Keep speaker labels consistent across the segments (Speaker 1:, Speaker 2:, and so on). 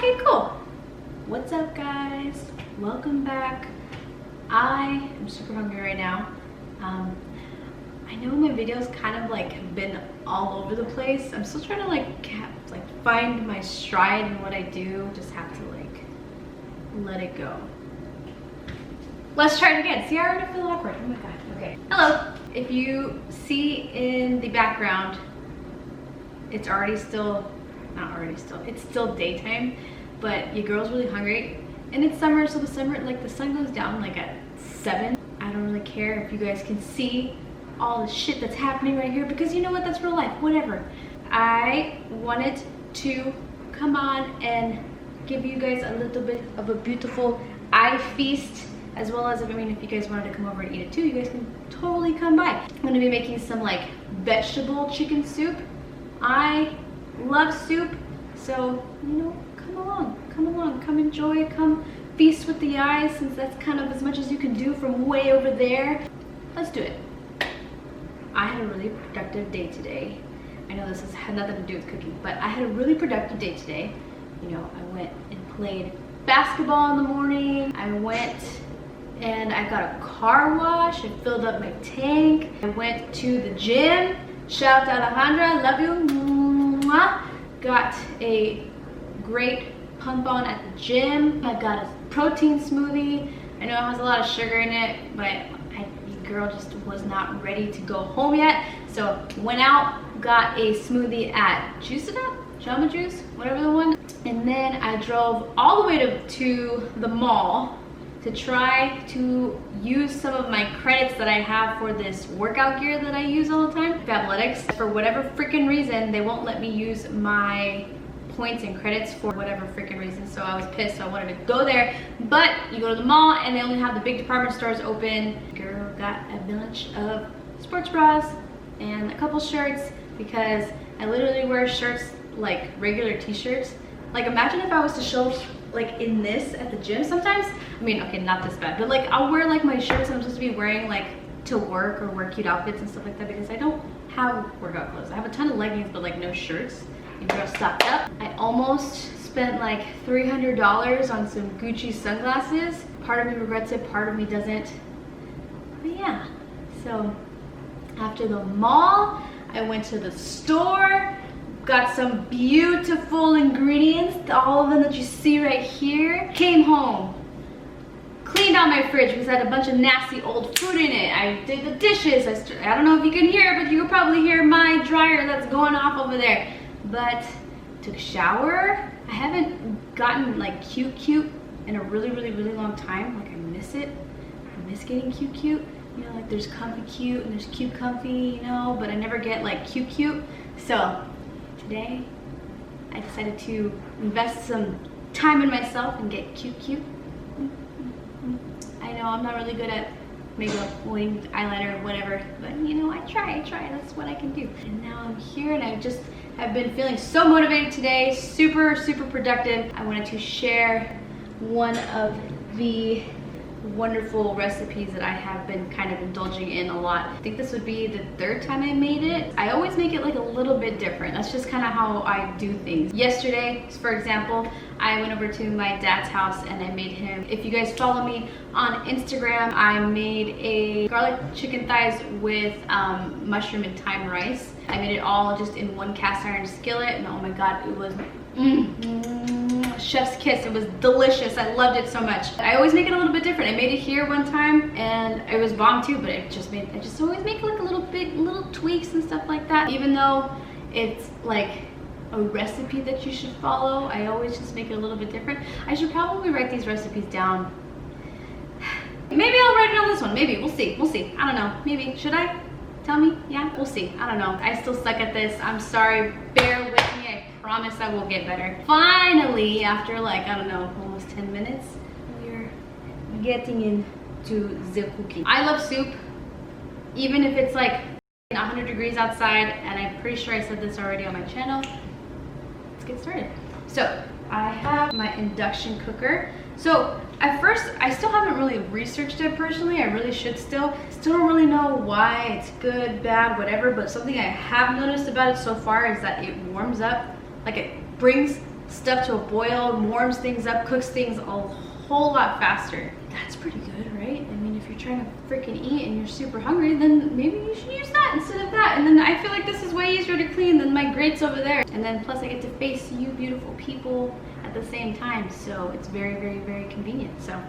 Speaker 1: Okay, cool. What's up, guys? Welcome back. I am super hungry right now. I know my videos kind of like have been all over the place. I'm still trying to like find my stride in what I do. Just have to like let it go. Let's try it again. See, I already feel awkward. Oh my god. Okay. Hello. If you see in the background, it's already still, not already still, it's still daytime, but your girl's really hungry. And it's summer, so the sun goes down like at 7. I don't really care if you guys can see all the shit that's happening right here, because you know what, that's real life, whatever. I wanted to come on and give you guys a little bit of a beautiful eye feast, as well as, if you guys wanted to come over and eat it too, you guys can totally come by. I'm gonna be making some like vegetable chicken soup. I love soup, so you know, come along, come enjoy, come feast with the eyes, since that's kind of as much as you can do from way over there. Let's do it. I had a really productive day today. I know this had nothing to do with cooking, but I had a really productive day today. You know, I went and played basketball in the morning. I went and I got a car wash. I filled up my tank. I went to the gym. Shout out to Alejandra, love you. Mwah. Got a great pump on at the gym. I got a protein smoothie. I know it has a lot of sugar in it, but the girl just was not ready to go home yet. So went out, got a smoothie at Juice It Up, Jamba Juice, whatever the one. And then I drove all the way to the mall to try to use some of my credits that I have for this workout gear that I use all the time, Fabletics. For whatever freaking reason, they won't let me use my points and credits for whatever freaking reason, so I was pissed, so I wanted to go there. But you go to the mall and they only have the big department stores open. Girl got a bunch of sports bras and a couple shirts, because I literally wear shirts like regular t-shirts. Like, imagine if I was to show like in this at the gym sometimes. I mean, okay, not this bad, but like I'll wear like my shirts I'm supposed to be wearing like to work, or wear cute outfits and stuff like that, because I don't have workout clothes. I have a ton of leggings, but like no shirts. And girl stocked up. I almost spent like $300 on some Gucci sunglasses. Part of me regrets it, part of me doesn't. But yeah, so after the mall, I went to the store, got some beautiful ingredients, all of them that you see right here. Came home, cleaned out my fridge because I had a bunch of nasty old food in it. I did the dishes. I don't know if you can hear, but you can probably hear my dryer that's going off over there. But took a shower. I haven't gotten like cute in a really long time. Like, I miss it. I miss getting cute. You know, like there's comfy cute and there's cute comfy, you know, but I never get like cute. So today I decided to invest some time in myself and get cute. I know I'm not really good at makeup, winged eyeliner, whatever, but you know, I try, that's what I can do. And now I'm here, and I've been feeling so motivated today, super productive. I wanted to share one of the wonderful recipes that I have been kind of indulging in a lot. I think this would be the 3rd time I made it. I always make it like a little bit different. That's just kind of how I do things. Yesterday, for example, I went over to my dad's house and I made him, if you guys follow me on Instagram, I made a garlic chicken thighs with mushroom and thyme rice. I made it all just in one cast iron skillet, and oh my god, it was chef's kiss. It was delicious. I loved it so much. I always make it a little bit different. I made it here one time and it was bomb too, but I just always make like little tweaks and stuff like that. Even though it's like a recipe that you should follow, I always just make it a little bit different. I should probably write these recipes down. Maybe I'll write it on this one. Maybe. We'll see. I don't know. Maybe. Should I? Tell me? Yeah? We'll see. I don't know. I still suck at this. I'm sorry. Bear with me. I promise I will get better. Finally, after like, I don't know, almost 10 minutes, we're getting into the cooking. I love soup, even if it's like 100 degrees outside, and I'm pretty sure I said this already on my channel. Let's get started. So I have my induction cooker. So at first, I still haven't really researched it personally. I really should still don't really know why it's good, bad, whatever, but something I have noticed about it so far is that it warms up, like it brings stuff to a boil, warms things up, cooks things a whole lot faster. That's pretty good, right? I mean, if you're trying to freaking eat and you're super hungry, then maybe you should use that instead of that. And then I feel like this is way easier to clean than my grates over there. And then plus I get to face you beautiful people at the same time. So it's very, very, very convenient. So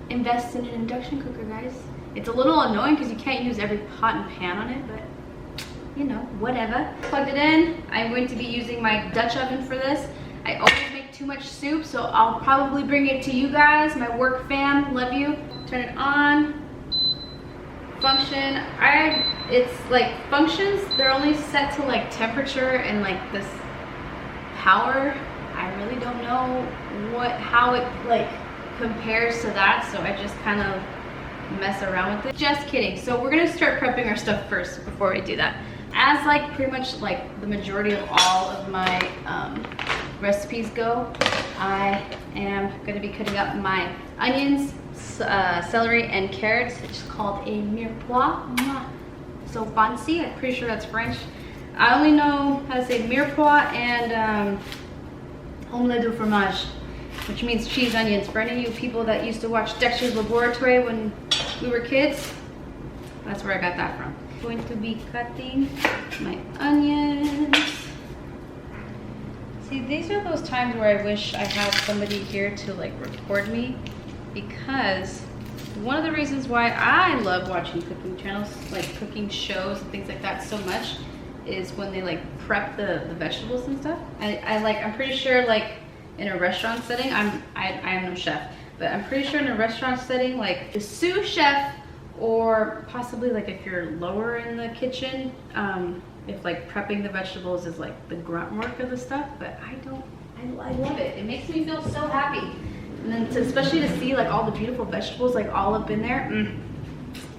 Speaker 1: invest in an induction cooker, guys. It's a little annoying because you can't use every pot and pan on it, but you know, whatever. Plugged it in. I'm going to be using my Dutch oven for this. I always make too much soup, so I'll probably bring it to you guys, my work fam. Love you. Turn it on. Function. It's like functions, they're only set to like temperature and like this power. I really don't know how it like compares to that, so I just kind of mess around with it. Just kidding. So we're gonna start prepping our stuff first before we do that. As like pretty much like the majority of all of my recipes go, I am going to be cutting up my onions, celery, and carrots. It's called a mirepoix. So fancy. I'm pretty sure that's French. I only know how to say mirepoix and omelette du fromage, which means cheese onions. For any of you people that used to watch Dexter's Laboratory when we were kids, that's where I got that from. I'm going to be cutting my onions. See, these are those times where I wish I had somebody here to like record me, because one of the reasons why I love watching cooking channels, like cooking shows and things like that so much, is when they like prep the vegetables and stuff. I'm pretty sure like in a restaurant setting, I am no chef, but I'm pretty sure in a restaurant setting, like the sous chef, or possibly like if you're lower in the kitchen, if like prepping the vegetables is like the grunt work of the stuff, but I love it. It makes me feel so happy. And then especially to see like all the beautiful vegetables like all up in there.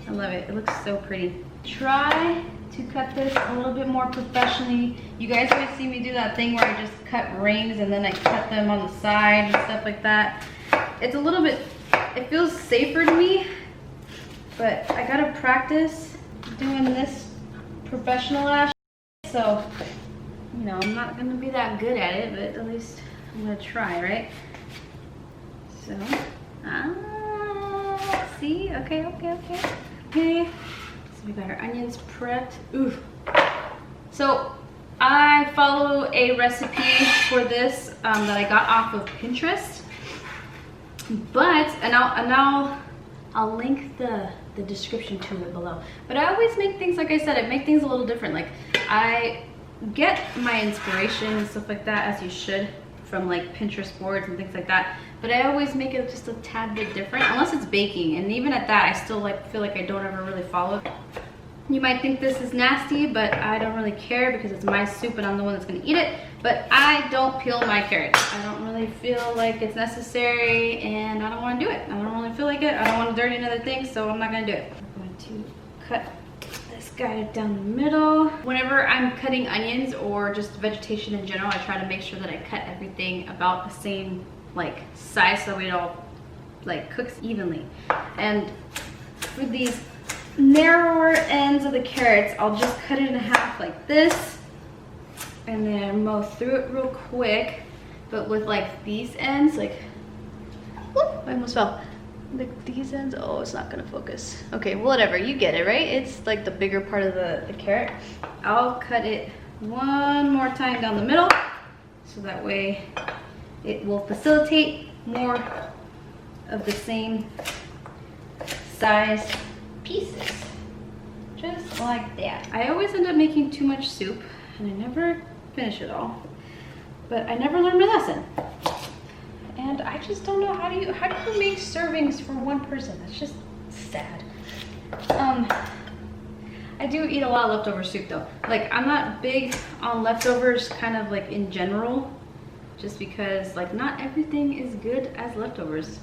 Speaker 1: I love it. It looks so pretty. Try to cut this a little bit more professionally. You guys always see me do that thing where I just cut rings and then I cut them on the side and stuff like that. It's a little bit, it feels safer to me, but I gotta practice doing this professional ass. So, you know, I'm not gonna be that good at it, but at least I'm gonna try, right? So, see? Okay. So we got our onions prepped. Ooh. So I follow a recipe for this that I got off of Pinterest, and I'll link the description to it below. But I always make things, like I said, I make things a little different. Like I get my inspiration and stuff like that, as you should, from like Pinterest boards and things like that. But I always make it just a tad bit different, unless it's baking. And even at that, I still like feel like I don't ever really follow it. You might think this is nasty, but I don't really care because it's my soup and I'm the one that's gonna eat it. But I don't peel my carrots. I don't really feel like it's necessary, and I don't wanna do it. I don't really feel like it. I don't wanna dirty another thing, so I'm not gonna do it. I'm going to cut this guy down the middle. Whenever I'm cutting onions or just vegetation in general, I try to make sure that I cut everything about the same like size so it all like cooks evenly. And for these narrower ends of the carrots, I'll just cut it in half like this and then mow through it real quick. But with like these ends, like, whoop, I almost fell. Like these ends, oh, it's not gonna focus. Okay, whatever, you get it, right? It's like the bigger part of the carrot. I'll cut it one more time down the middle, so that way it will facilitate more of the same size pieces, just like that. I always end up making too much soup and I never finish it all, but I never learned my lesson. And I just don't know, how do you make servings for one person? That's just sad. I do eat a lot of leftover soup though. Like, I'm not big on leftovers kind of like in general, just because like not everything is good as leftovers.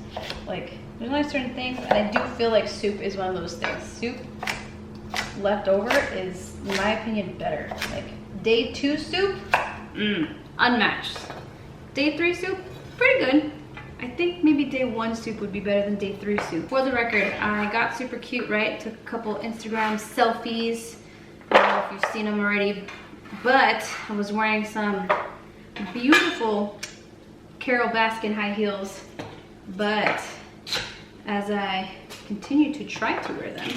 Speaker 1: Like there's only certain things, and I do feel like soup is one of those things. Soup leftover is, in my opinion, better. Like day 2 soup, unmatched. Day 3 soup, pretty good. I think maybe day 1 soup would be better than day 3 soup. For the record, I got super cute, right? Took a couple Instagram selfies. I don't know if you've seen them already, but I was wearing some beautiful Carol Baskin high heels, but as I continued to try to wear them,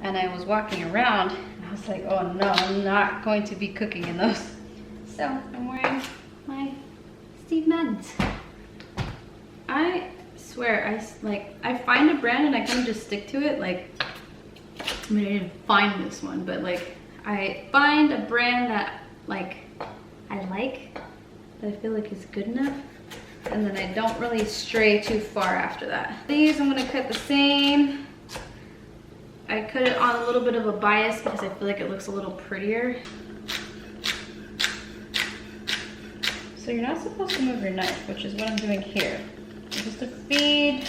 Speaker 1: and I was walking around, and I was like, oh no, I'm not going to be cooking in those. So I'm wearing my Steve Maddens. I swear, I find a brand and I kind of just stick to it. Like, I mean, I didn't find this one, but like, I find a brand that like I like, that I feel like is good enough, and then I don't really stray too far after that. These I'm gonna cut the same. I cut it on a little bit of a bias because I feel like it looks a little prettier. So you're not supposed to move your knife, which is what I'm doing here. Just a feed,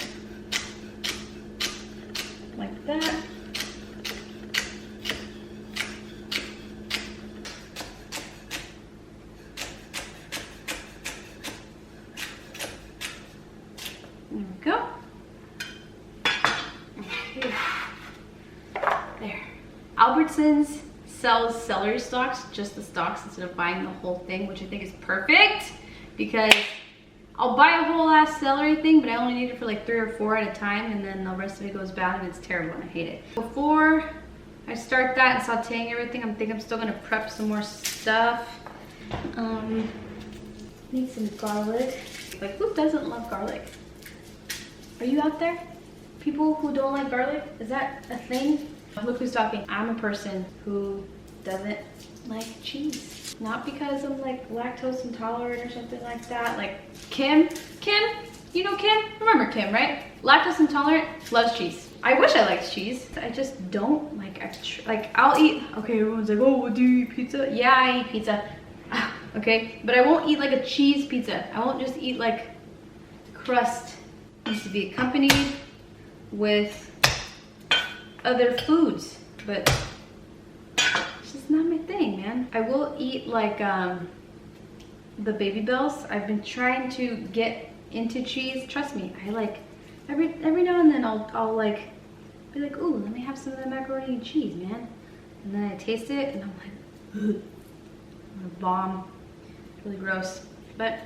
Speaker 1: like that. There we go. Okay. There. Albertsons sells celery stalks, just the stalks, instead of buying the whole thing, which I think is perfect because I'll buy a whole ass celery thing, but I only need it for like 3 or 4 at a time, and then the rest of it goes bad and it's terrible and I hate it. Before I start that and sauteing everything, I'm still gonna prep some more stuff. Need some garlic. Like, who doesn't love garlic? Are you out there? People who don't like garlic? Is that a thing? Look who's talking. I'm a person who doesn't like cheese. Not because I'm like lactose intolerant or something like that. Like Kim, you know Kim? Remember Kim, right? Lactose intolerant, loves cheese. I wish I liked cheese. I just don't like extra. Like I'll eat, okay, everyone's like, oh, do you eat pizza? Yeah, I eat pizza. Okay, but I won't eat like a cheese pizza. I won't just eat like crust. It needs to be accompanied with other foods, but it's just not my thing, man. I will eat like the Baby Bells. I've been trying to get into cheese. Trust me, I like every now and then I'll like be like, ooh, let me have some of that macaroni and cheese, man. And then I taste it and I'm like, ugh, I'm a bomb. It's really gross, but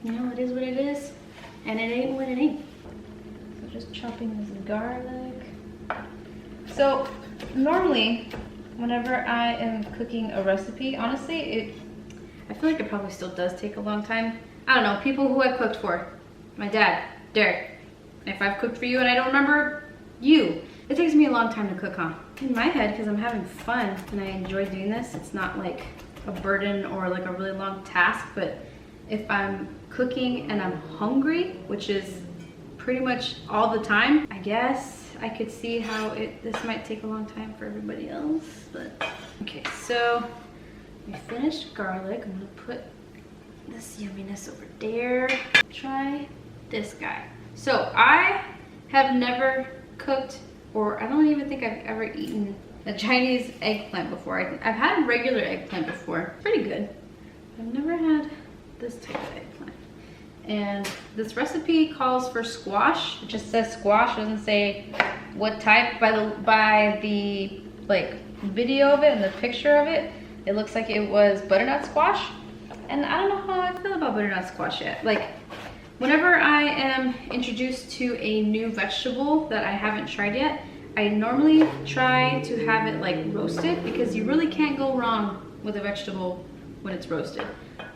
Speaker 1: you know, it is what it is, and it ain't what it ain't. So just chopping this garlic. So normally, whenever I am cooking a recipe, honestly, I feel like it probably still does take a long time. I don't know, people who I cooked for, my dad, Derek. If I've cooked for you and I don't remember you, it takes me a long time to cook, huh? In my head, because I'm having fun and I enjoy doing this, it's not like a burden or like a really long task, but if I'm cooking and I'm hungry, which is pretty much all the time, I guess I could see how this might take a long time for everybody else, but okay. So we finished garlic. I'm gonna put this yumminess over there. Try this guy. So I have never cooked, or I don't even think I've ever eaten a Chinese eggplant before. I've had regular eggplant before, pretty good. I've never had this type of eggplant. And this recipe calls for squash. It just says squash, it doesn't say what type. By the like video of it and the picture of it, it looks like it was butternut squash. And I don't know how I feel about butternut squash yet. Like, whenever I am introduced to a new vegetable that I haven't tried yet, I normally try to have it like roasted, because you really can't go wrong with a vegetable when it's roasted.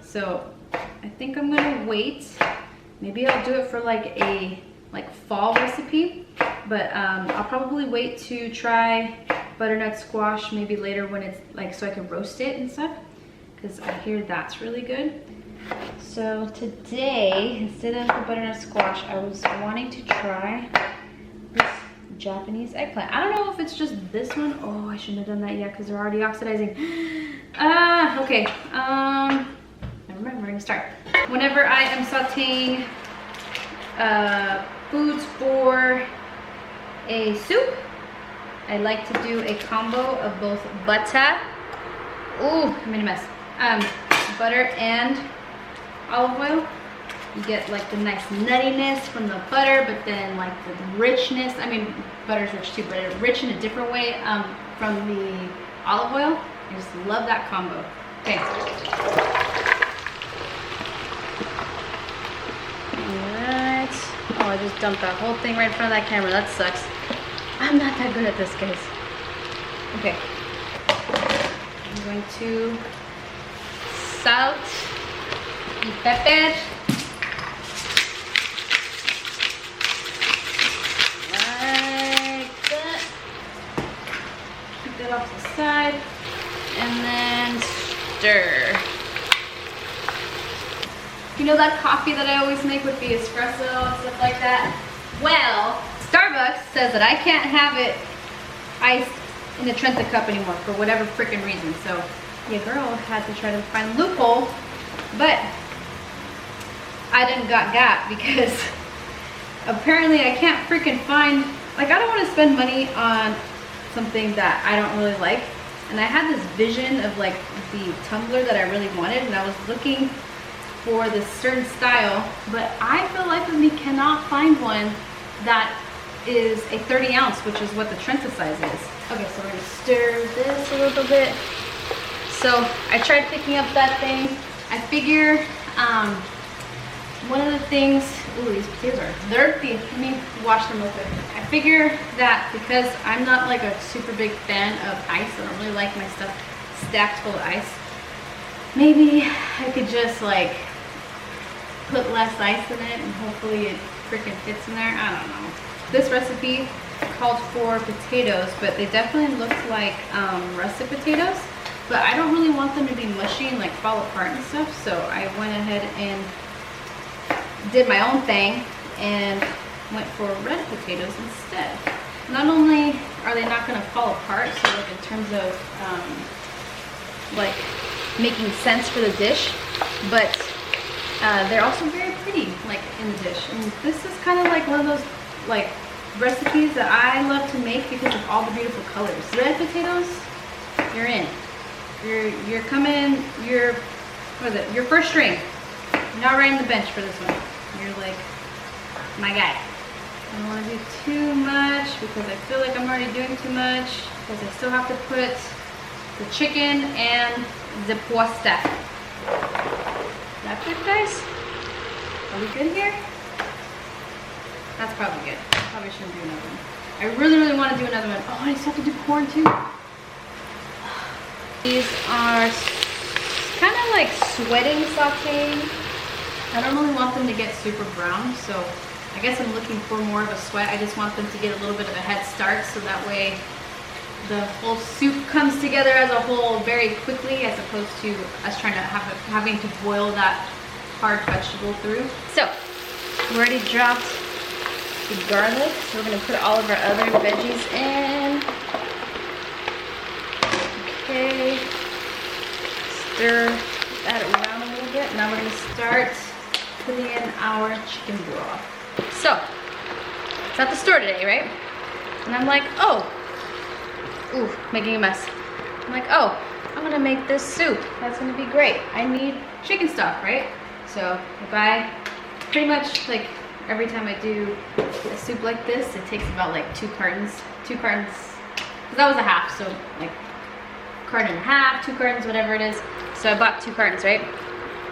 Speaker 1: So I think I'm gonna wait. Maybe I'll do it for like a fall recipe, but I'll probably wait to try butternut squash maybe later when it's like, so I can roast it and stuff, because I hear that's really good. So today, instead of the butternut squash, I was wanting to try this Japanese eggplant. I don't know if it's just this one. Oh, I shouldn't have done that yet because they're already oxidizing. Okay. Never mind, we're gonna start. Whenever I am sauteing foods for a soup, I like to do a combo of both butter. Ooh, I made a mess. Butter and olive oil. You get like the nice nuttiness from the butter, but then like the richness. I mean, butter's rich too, but it's rich in a different way from the olive oil. I just love that combo. Okay. I just dumped that whole thing right in front of that camera. That sucks. I'm not that good at this, guys. Okay. I'm going to salt and pepper. Like that. Keep that off to the side. And then stir. You know that coffee that I always make with the espresso and stuff like that? Well, Starbucks says that I can't have it iced in a Trenta cup anymore for whatever freaking reason. So your girl had to try to find a loophole, but I didn't got because apparently I can't freaking find, like, I don't want to spend money on something that I don't really like. And I had this vision of like the tumbler that I really wanted, and I was looking for this certain style, but I feel like with me cannot find one that is a 30 ounce, which is what the Trenta size is. Okay, so we're gonna stir this a little bit. So I tried picking up that thing. I figure one of the things, ooh, these potatoes are dirty. Let me wash them real quick. I figure that because I'm not like a super big fan of ice, I don't really like my stuff stacked full of ice, maybe I could just like put less ice in it and hopefully it freaking fits in there. I don't know. This recipe called for potatoes, but they definitely looked like russet potatoes, but I don't really want them to be mushy and like fall apart and stuff, so I went ahead and did my own thing and went for red potatoes instead. Not only are they not going to fall apart, so like in terms of like making sense for the dish, but they're also very pretty like in the dish. And this is kind of like one of those like recipes that I love to make because of all the beautiful colors. Red potatoes, you're in. You're coming, what is it? Your first string. You're not riding the bench for this one. You're like my guy. I don't want to do too much because I feel like I'm already doing too much because I still have to put the chicken and the pasta. That good, guys? Are we good here? That's probably good. Probably shouldn't do another one. I really, really want to do another one. Oh, I still have to do corn too. These are kind of like sweating sauteing. I don't really want them to get super brown, so I guess I'm looking for more of a sweat. I just want them to get a little bit of a head start so that way the whole soup comes together as a whole very quickly as opposed to us trying to having to boil that hard vegetable through. So we already dropped the garlic, so we're going to put all of our other veggies in. Okay, stir that around a little bit. Now we're going to start putting in our chicken broth. So it's at the store today, right? And I'm like, oh, ooh, making a mess. I'm like, oh, I'm gonna make this soup. That's gonna be great. I need chicken stock, right? So if I pretty much like every time I do a soup like this, it takes about like two cartons, because that was a half, so like carton and a half, 2 cartons, whatever it is. So I bought 2 cartons, right?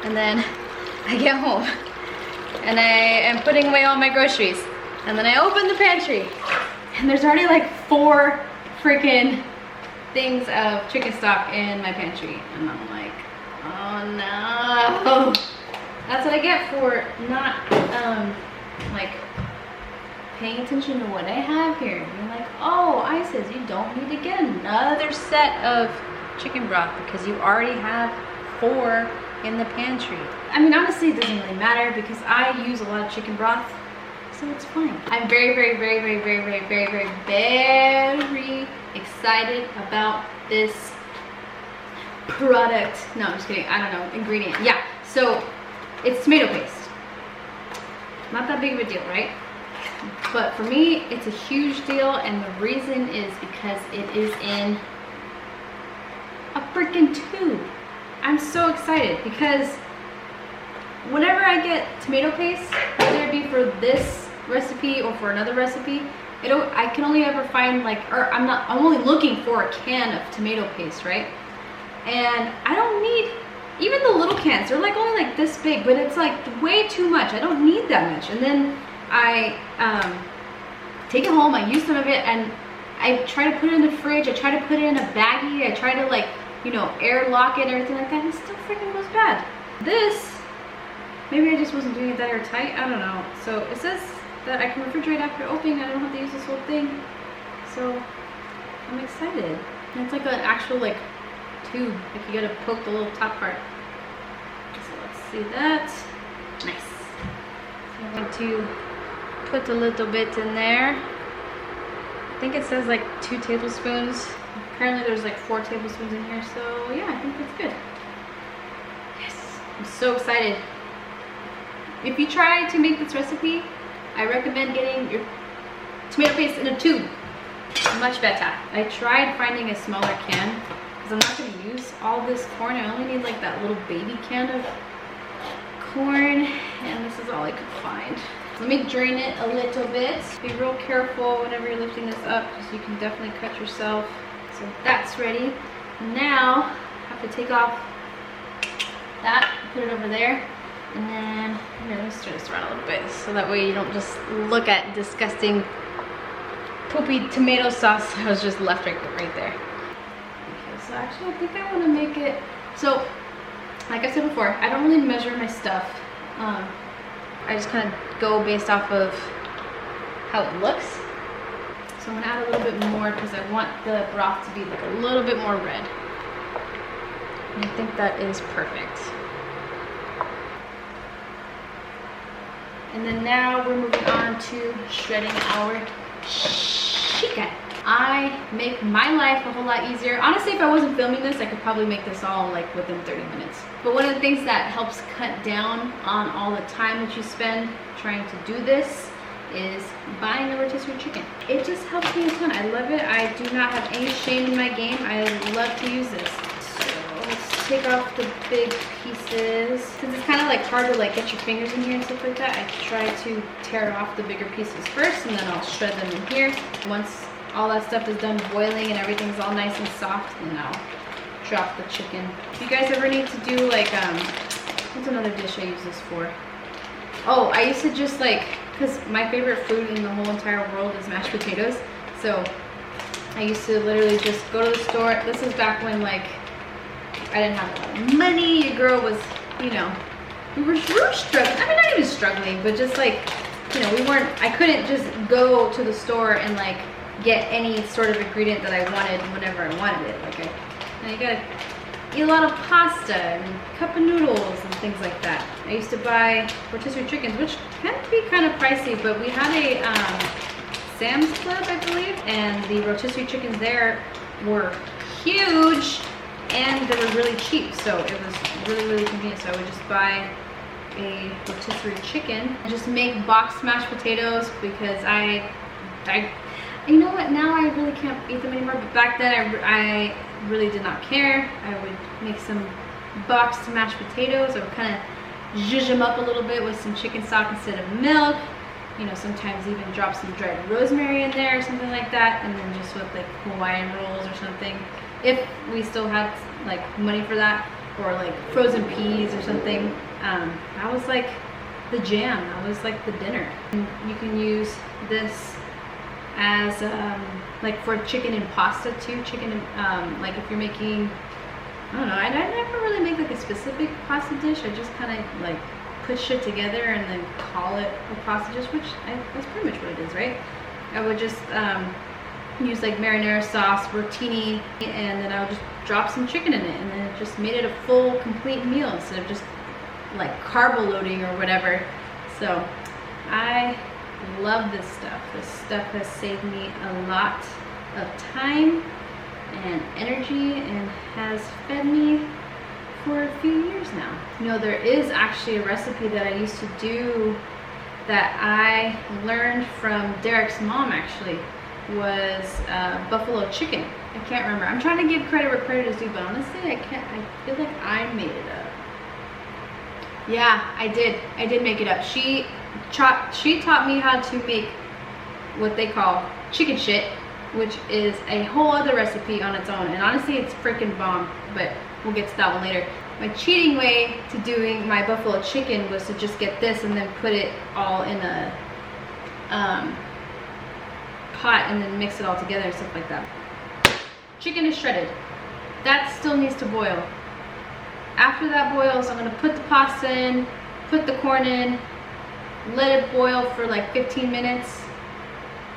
Speaker 1: And then I get home and I am putting away all my groceries. And then I open the pantry and there's already like 4 freaking things of chicken stock in my pantry. And I'm like, oh no. That's what I get for not like paying attention to what I have here. You're like, oh, Isis, you don't need to get another set of chicken broth because you already have 4 in the pantry. I mean, honestly, it doesn't really matter because I use a lot of chicken broth, so it's fine. I'm very, very, very, very, very, very, very, very, very excited about this product. No, I'm just kidding. I don't know. Ingredient. Yeah. So it's tomato paste. Not that big of a deal, right? But for me, it's a huge deal, and the reason is because it is in a freaking tube. I'm so excited because whenever I get tomato paste, whether it be for this recipe or for another recipe, I can only ever find like, or I'm only looking for a can of tomato paste, right? And I don't need, even the little cans, they're like only like this big, but it's like way too much. I don't need that much. And then I take it home, I use some of it, and I try to put it in the fridge, I try to put it in a baggie, I try to like, you know, airlock it and everything like that, and it still freaking goes bad. This, maybe I just wasn't doing it that airtight, I don't know. So it says that I can refrigerate after opening, I don't have to use this whole thing. So I'm excited. And it's like an actual like tube, like you gotta poke the little top part. So let's see that. Nice. So I'm going to put a little bit in there. I think it says like 2 tablespoons. Apparently there's like 4 tablespoons in here, so yeah, I think that's good. Yes, I'm so excited. If you try to make this recipe, I recommend getting your tomato paste in a tube. Much better. I tried finding a smaller can because I'm not going to use all this corn. I only need like that little baby can of corn, and this is all I could find. Let me drain it a little bit. Be real careful whenever you're lifting this up because you can definitely cut yourself. So that's ready. Now I have to take off that, put it over there, and then here, let me stir this around a little bit so that way you don't just look at disgusting poopy tomato sauce that was just left right there. Okay, so actually I think I want to make it, so like I said before, I don't really measure my stuff. I just kind of go based off of how it looks. So I'm gonna add a little bit more because I want the broth to be like a little bit more red. And I think that is perfect. And then now we're moving on to shredding our chicken. I make my life a whole lot easier. Honestly, if I wasn't filming this, I could probably make this all like within 30 minutes. But one of the things that helps cut down on all the time that you spend trying to do this is buying a rotisserie chicken. It just helps me a ton. I love it. I do not have any shame in my game. I love to use this. So let's take off the big pieces. Since it's kind of like hard to like get your fingers in here and stuff like that, I try to tear off the bigger pieces first, and then I'll shred them in here. Once all that stuff is done boiling and everything's all nice and soft, and I'll drop the chicken. If you guys ever need to do like, what's another dish I use this for? Oh, I used to just like, because my favorite food in the whole entire world is mashed potatoes. So I used to literally just go to the store. This is back when like, I didn't have a lot of money. Your girl was, you know, we were struggling. I mean, not even struggling, but just like, you know, I couldn't just go to the store and like get any sort of ingredient that I wanted whenever I wanted it. Like you gotta eat a lot of pasta and cup of noodles and things like that. I used to buy rotisserie chickens, which can be kind of pricey, but we had a Sam's Club, I believe, and the rotisserie chickens there were huge and they were really cheap, so it was really, really convenient. So I would just buy a rotisserie chicken and just make boxed mashed potatoes because you know what, now I really can't eat them anymore, but back then I really did not care. I would make some boxed mashed potatoes. I would kind of zhuzh them up a little bit with some chicken stock instead of milk. You know, sometimes even drop some dried rosemary in there or something like that, and then just with like Hawaiian rolls or something. If we still had like money for that, or like frozen peas or something. That was like the jam. That was like the dinner. And you can use this as like for chicken and pasta too. Chicken and like if you're making, I don't know, I never really make like a specific pasta dish. I just kind of like put shit together and then call it a pasta dish, which that's pretty much what it is, right? I would just use like marinara sauce, rotini, and then I would just drop some chicken in it, and then it just made it a full complete meal instead of just like carb loading or whatever. So I love this stuff. This stuff has saved me a lot of time and energy and has fed me for a few years now. You know, there is actually a recipe that I used to do that I learned from Derek's mom, actually, was buffalo chicken. I can't remember. I'm trying to give credit where credit is due, but honestly, I feel like I made it up. Yeah, I did make it up. She taught me how to make what they call chicken shit, which is a whole other recipe on its own. And honestly, it's freaking bomb, but we'll get to that one later. My cheating way to doing my buffalo chicken was to just get this and then put it all in a pot and then mix it all together and stuff like that. Chicken is shredded. That still needs to boil. After that boils, I'm gonna put the pasta in, put the corn in, let it boil for like 15 minutes,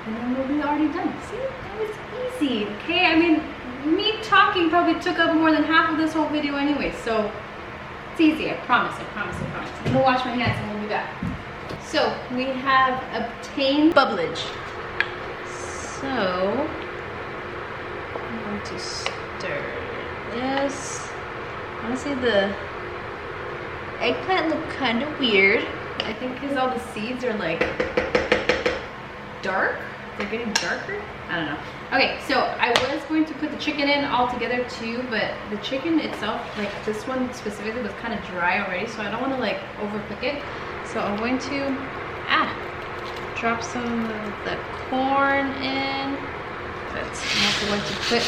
Speaker 1: and then we'll be already done. See, that was easy, okay? I mean, me talking probably took up more than half of this whole video anyway, so it's easy, I promise, I promise, I promise. I'm gonna wash my hands and we'll be back. So, we have obtained bubblage. So, I'm going to stir this. Honestly, the eggplant look kind of weird. I think because all the seeds are like dark. They're getting darker. I don't know. Okay, so I was going to put the chicken in all together too, but the chicken itself, like this one specifically, was kind of dry already, so I don't want to like overcook it. So I'm going to drop some of the corn in. I'm also going to put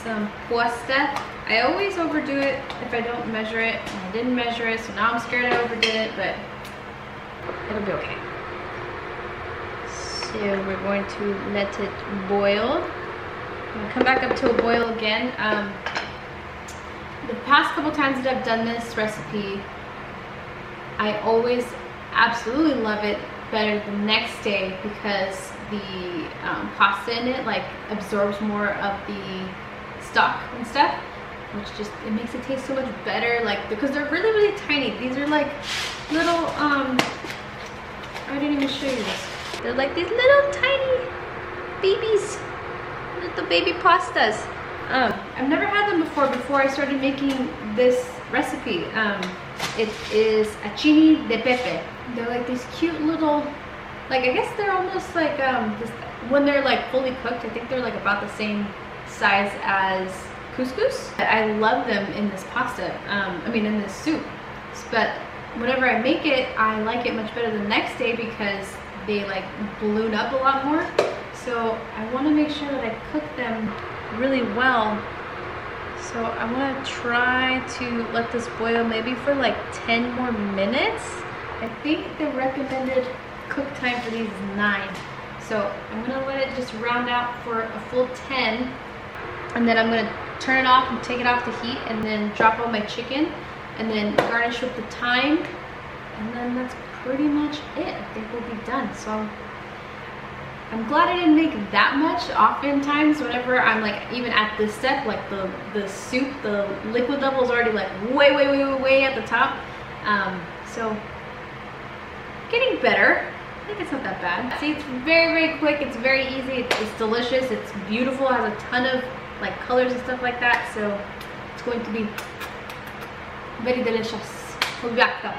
Speaker 1: some pasta. I always overdo it if I don't measure it, and I didn't measure it, so now I'm scared I overdid it, but it'll be okay. So we're going to let it boil. I'm gonna come back up to a boil again. The past couple times that I've done this recipe, I always absolutely love it better the next day because the pasta in it like absorbs more of the stock and stuff, which just, it makes it taste so much better, like, because they're really, really tiny. These are like little, I didn't even show you this. They're like these little tiny babies, little baby pastas. I've never had them before I started making this recipe. It is acini de pepe. They're like these cute little, like, I guess they're almost like, when they're like fully cooked, I think they're like about the same size as couscous. I love them in this pasta, I mean in this soup, but whenever I make it, I like it much better the next day because they like balloon up a lot more. So I want to make sure that I cook them really well. So I want to try to let this boil maybe for like 10 more minutes. I think the recommended cook time for these is 9. So I'm gonna let it just round out for a full 10. And then I'm gonna turn it off and take it off the heat and then drop on my chicken and then garnish with the thyme. And then that's pretty much it. I think we'll be done. So I'm glad I didn't make that much. Oftentimes, whenever I'm like even at this step, like the soup, the liquid level is already like way at the top. So getting better. I think it's not that bad. See, it's very, very quick. It's very easy. It's delicious. It's beautiful. It has a ton of like colors and stuff like that. So it's going to be very delicious. We'll be back though.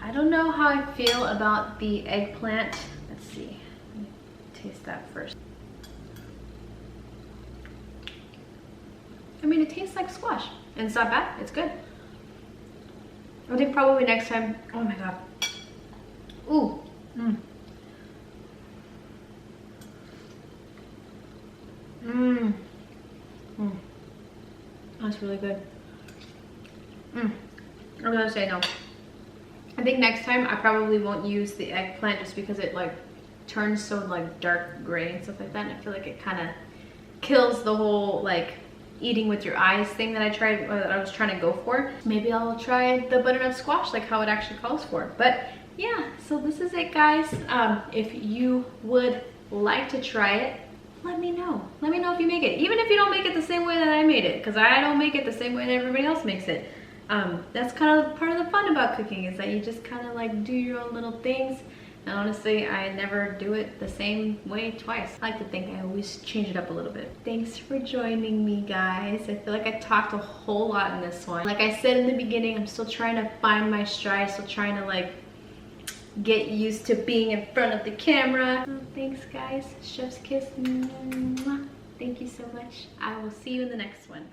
Speaker 1: I don't know how I feel about the eggplant. Let's see. Let me taste that first. I mean, it tastes like squash. And it's not bad. It's good. I think probably next time. Oh my god. Ooh. That's really good. I'm gonna say no. I think next time I probably won't use the eggplant just because it like turns so like dark gray and stuff like that, and I feel like it kind of kills the whole like eating with your eyes thing that I was trying to go for. Maybe I'll try the butternut squash, like how it actually calls for. But yeah, so this is it, guys. If you would like to try it, let me know. Let me know if you make it. Even if you don't make it the same way that I made it, because I don't make it the same way that everybody else makes it. That's kind of part of the fun about cooking, is that you just kind of like do your own little things. And honestly, I never do it the same way twice. I like to think I always change it up a little bit. Thanks for joining me, guys. I feel like I talked a whole lot in this one. Like I said in the beginning, I'm still trying to find my stride, still trying to like get used to being in front of the camera. Oh, thanks, guys. Chef's kiss. Thank you so much. I will see you in the next one.